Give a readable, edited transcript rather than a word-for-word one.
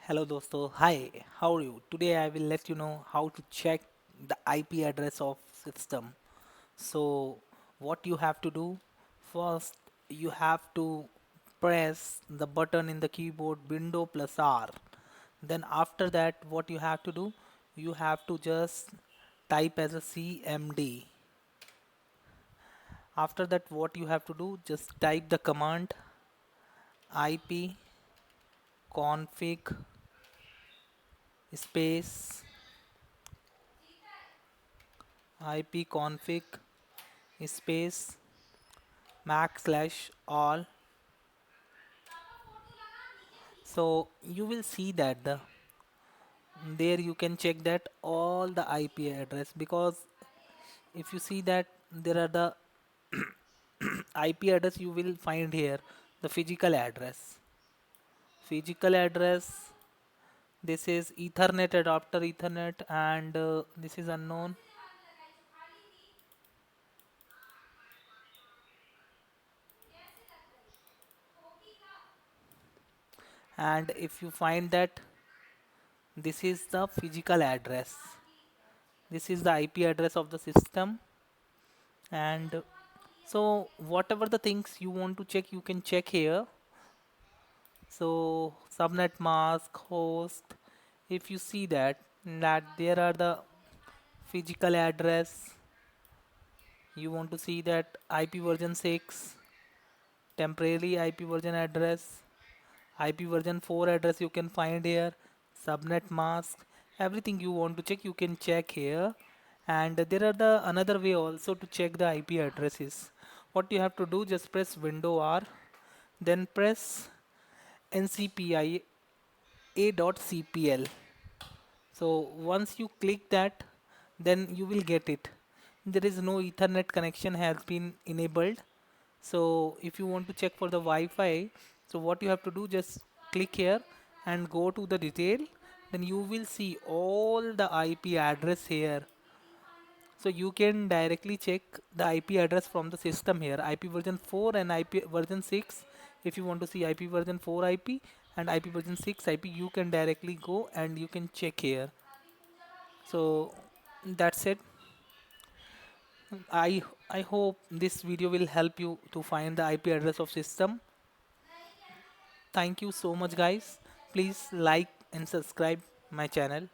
Hello dosto, hi, how are you? Today I will let you know how to check the IP address of system. So what you have to do, first you have to press the button in the keyboard window plus R. Then after that what you have to do, you have to just type as a CMD. After that what you have to do, just type the command IP config space ipconfig space mac slash all. So you will see that there you can check that all the IP address, because if you see that there are the IP address you will find here, the physical address, this is ethernet adapter ethernet, and this is unknown. And if you find that this is the physical address, this is the IP address of the system. And so whatever the things you want to check, you can check here. So subnet mask host, if you see that there are the physical address, you want to see that IP version 6, temporary IP version address, IP version 4 address you can find here, subnet mask, everything you want to check you can check here. And there are the another way also to check the IP addresses. What you have to do, just press window R, then press ncpi a.cpl. So once you click that, then you will get it. There is no Ethernet connection has been enabled. So if you want to check for the Wi-Fi, so what you have to do, just click here and go to the detail. Then you will see all the IP address here. So you can directly check the IP address from the system here, IP version 4 and IP version 6. If you want to see IP version 4 IP and IP version 6 IP, you can directly go and you can check here. So that's it. I hope this video will help you to find the IP address of system. Thank you so much guys. Please like and subscribe my channel.